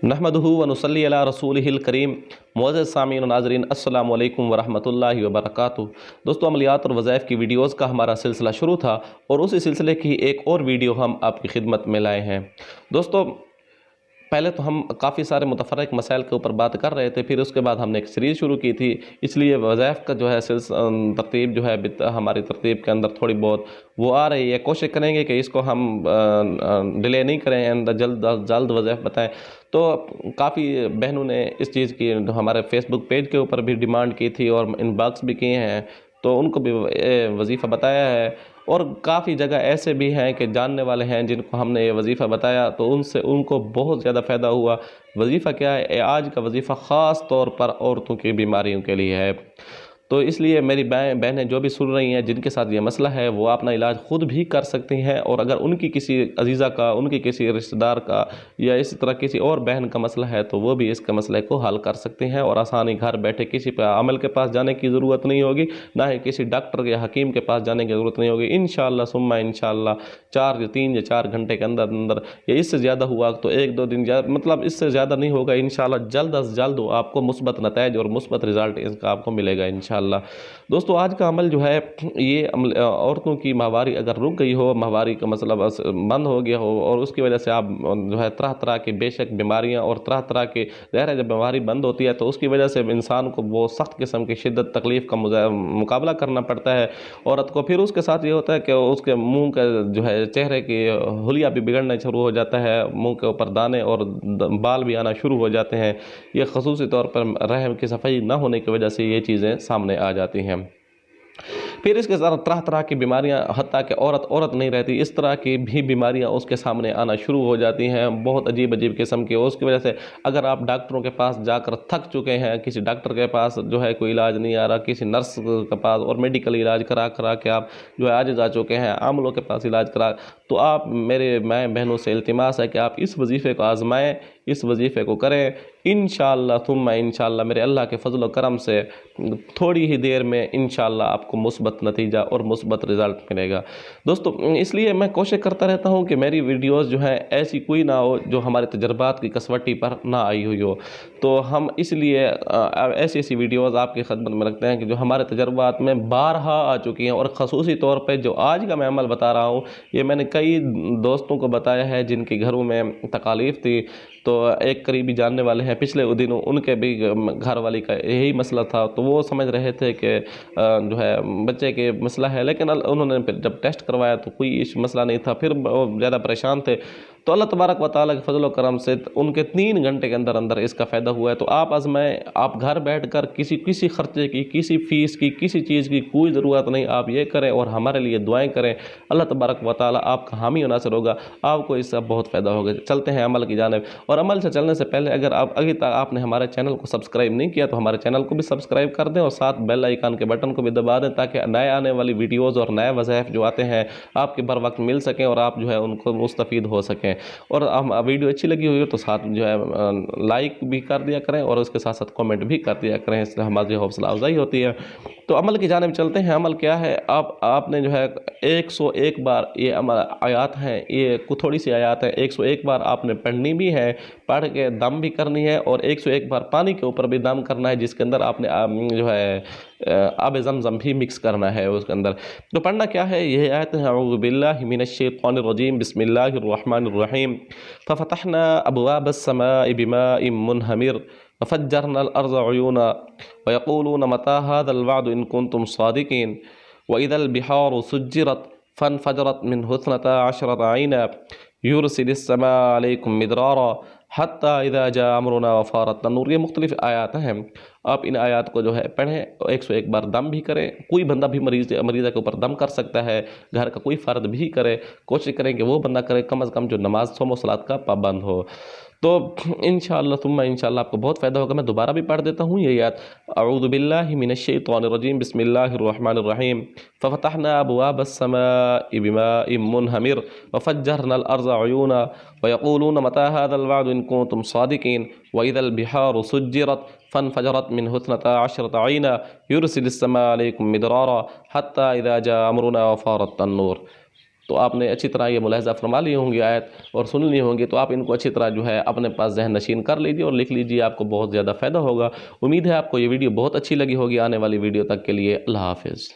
نحمدہ و نصلی علی رسولہ الکریم۔ معزز سامعین و ناظرین، السلام علیکم ورحمۃ اللہ وبرکاتہ۔ دوستو، عملیات اور وظائف کی ویڈیوز کا ہمارا سلسلہ شروع تھا اور اسی سلسلے کی ایک اور ویڈیو ہم آپ کی خدمت میں لائے ہیں۔ دوستو، پہلے تو ہم کافی سارے متفرق مسائل کے اوپر بات کر رہے تھے، پھر اس کے بعد ہم نے ایک سیریز شروع کی تھی، اس لیے وظائف کا جو ہے ترتیب جو ہے ہماری ترتیب کے اندر تھوڑی بہت وہ آ رہی ہے۔ کوشش کریں گے کہ اس کو ہم ڈیلے نہیں کریں، جلد وظائف بتائیں۔ تو کافی بہنوں نے اس چیز کی ہمارے فیس بک پیج کے اوپر بھی ڈیمانڈ کی تھی اور ان باکس بھی کیے ہیں، تو ان کو بھی وظیفہ بتایا ہے۔ اور کافی جگہ ایسے بھی ہیں کہ جاننے والے ہیں جن کو ہم نے یہ وظیفہ بتایا تو ان کو بہت زیادہ فائدہ ہوا۔ وظیفہ کیا ہے؟ آج کا وظیفہ خاص طور پر عورتوں کی بیماریوں کے لیے ہے، تو اس لیے میری بہنیں جو بھی سن رہی ہیں جن کے ساتھ یہ مسئلہ ہے وہ اپنا علاج خود بھی کر سکتی ہیں، اور اگر ان کی کسی عزیزہ کا، ان کی کسی رشتہ دار کا یا اسی طرح کسی اور بہن کا مسئلہ ہے تو وہ بھی اس کے مسئلے کو حل کر سکتے ہیں، اور آسانی گھر بیٹھے کسی پہ عمل کے پاس جانے کی ضرورت نہیں ہوگی، نہ ہی کسی ڈاکٹر یا حکیم کے پاس جانے کی ضرورت نہیں ہوگی۔ انشاءاللہ ثم انشاءاللہ 3 یا 4 گھنٹے کے اندر یا اس سے زیادہ ہوا تو 1-2 دن مطلب اس سے زیادہ نہیں ہوگا، انشاءاللہ جلد از جلد آپ کو مثبت نتائج اور مثبت رزلٹ اس کا آپ کو ملے گا انشاءاللہ۔ دوستو، آج کا عمل جو ہے یہ عورتوں کی ماہواری اگر رک گئی ہو، ماہواری کا مسئلہ بند ہو گیا ہو اور اس کی وجہ سے آپ جو ہے طرح کی بے شک بیماریاں اور طرح کے ظاہر ہے جب بیماری بند ہوتی ہے تو اس کی وجہ سے انسان کو وہ سخت قسم کی شدت تکلیف کا مقابلہ کرنا پڑتا ہے عورت کو۔ پھر اس کے ساتھ یہ ہوتا ہے کہ اس کے منہ کا جو ہے چہرے کی حلیہ بھی بگڑنا شروع ہو جاتا ہے، منہ کے اوپر دانے اور بال بھی آنا شروع ہو جاتے ہیں۔ یہ خصوصی طور پر رحم کی صفائی نہ ہونے کی وجہ سے یہ چیزیں سامنے آ جاتی ہیں۔ پھر اس کے ساتھ طرح کی بیماریاں، حتیٰ کہ عورت نہیں رہتی، اس طرح کی بھی بیماریاں اس کے سامنے آنا شروع ہو جاتی ہیں، بہت عجیب قسم کی۔ اس کی وجہ سے اگر آپ ڈاکٹروں کے پاس جا کر تھک چکے ہیں، کسی ڈاکٹر کے پاس جو ہے کوئی علاج نہیں آ رہا، کسی نرس کے پاس اور میڈیکل علاج کرا کے آپ جو ہے عاجز آ چکے ہیں، عاملوں کے پاس علاج تو آپ میرے بہنوں سے التماس ہے کہ آپ اس وظیفے کو آزمائیں، اس وظیفے کو کریں، انشاءاللہ ثم انشاءاللہ میرے اللہ کے فضل و کرم سے تھوڑی ہی دیر میں انشاءاللہ آپ کو مثبت نتیجہ اور مثبت رزلٹ ملے گا۔ دوستو، اس لیے میں کوشش کرتا رہتا ہوں کہ میری ویڈیوز جو ہیں ایسی کوئی نہ ہو جو ہمارے تجربات کی کسوٹی پر نہ آئی ہوئی ہو، تو ہم اس لیے ایسی ویڈیوز آپ کی خدمت میں رکھتے ہیں کہ جو ہمارے تجربات میں بارہا آ چکی ہیں، اور خصوصی طور پہ جو آج کا میں عمل بتا رہا ہوں یہ میں نے کئی دوستوں کو بتایا ہے جن کے گھروں میں تکالیف تھی۔ تو ایک قریبی جاننے والے ہیں، پچھلے دنوں ان کے بھی گھر والی کا یہی مسئلہ تھا، تو وہ سمجھ رہے تھے کہ جو ہے بچے کے مسئلہ ہے، لیکن انہوں نے پھر جب ٹیسٹ کروایا تو کوئی مسئلہ نہیں تھا، پھر وہ زیادہ پریشان تھے۔ تو اللہ تبارک و تعالیٰ کے فضل و کرم سے ان کے 3 گھنٹے کے اندر اس کا فائدہ ہوا ہے۔ تو آپ آزمائیں، آپ گھر بیٹھ کر کسی خرچے کی، کسی فیس کی، کسی چیز کی کوئی ضرورت نہیں، آپ یہ کریں اور ہمارے لیے دعائیں کریں، اللہ تبارک و تعالیٰ آپ کا حامی و ناصر ہوگا، آپ کو اس سے بہت فائدہ ہوگا۔ چلتے ہیں عمل کی جانب، اور عمل سے چلنے سے پہلے اگر ابھی تک آپ نے ہمارے چینل کو سبسکرائب نہیں کیا تو ہمارے چینل کو بھی سبسکرائب کر دیں اور ساتھ بیل آئیکن کے بٹن کو بھی دبا دیں تاکہ نئے آنے والی ویڈیوز اور نئے وظائف جو آتے ہیں آپ کے بر وقت مل سکیں اور آپ جو ہے ان کو مستفید ہو سکیں۔ اور ویڈیو اچھی لگی ہوئی ہو تو ساتھ جو ہے لائک بھی کر دیا کریں اور اس کے ساتھ ساتھ کامنٹ بھی کر دیا کریں، اس سے ہماری حوصلہ افزائی ہوتی ہے۔ تو عمل کی جانب چلتے ہیں۔ عمل کیا ہے؟ آپ نے جو ہے 101 بار یہ آیات ہیں، یہ تھوڑی سی آیات ہیں، 101 بار آپ نے پڑھنی بھی ہے، پڑھ کے دم بھی کرنی ہے، اور 101 بار پانی کے اوپر بھی دم کرنا ہے جس کے اندر آپ نے جو ہے آب زمزم بھی مکس کرنا ہے اس کے اندر۔ تو پڑھنا کیا ہے؟ یہ آیت ہے: اعوذ باللہ من الشیطان الرجیم، بسم اللہ الرحمن الرحیم، ففتحنا ابواب السماء بماء منہمر وفجرنا الارض عیونا ویقولون متی ھذا الوعد ان کنتم صادقین واذا البحار سجرت فانفجرت منہ 12 عینا یرسل السماء علیکم مدرارا حتی اذا جاء امرنا وفارت النور۔ یہ مختلف آیات ہیں، آپ ان آیات کو جو ہے پڑھیں، 101 بار دم بھی کریں، کوئی بندہ بھی مریضہ کے اوپر دم کر سکتا ہے، گھر کا کوئی فرد بھی کرے، کوشش کریں کہ وہ بندہ کرے کم از کم جو نماز صوم و صلاۃ کا پابند ہو۔ تو انشاءاللہ ثم انشاءاللہ آپ کو بہت فائدہ ہوگا۔ میں دوبارہ بھی پڑھ دیتا ہوں یہ آیات: اعوذ باللہ من الشیطان الرجیم، بسم اللہ الرحمن الرحیم، ففتحنا ابواب السماء بماء منہمر وفجرنا الارض عیونا ویقولون متی ھذا الوعد ان کنتم صادقین واذا البحار سجرت فانفجرت منہ 12 عینا یرسل السماء علیکم مدرارا حتی اذا جاء امرنا وفارت النور۔ تو آپ نے اچھی طرح یہ ملاحظہ فرما لی ہوں گی آیت اور سن لی ہوں گی، تو آپ ان کو اچھی طرح جو ہے اپنے پاس ذہن نشین کر لیجیے اور لکھ لیجیے، آپ کو بہت زیادہ فائدہ ہوگا۔ امید ہے آپ کو یہ ویڈیو بہت اچھی لگی ہوگی۔ آنے والی ویڈیو تک کے لیے اللہ حافظ۔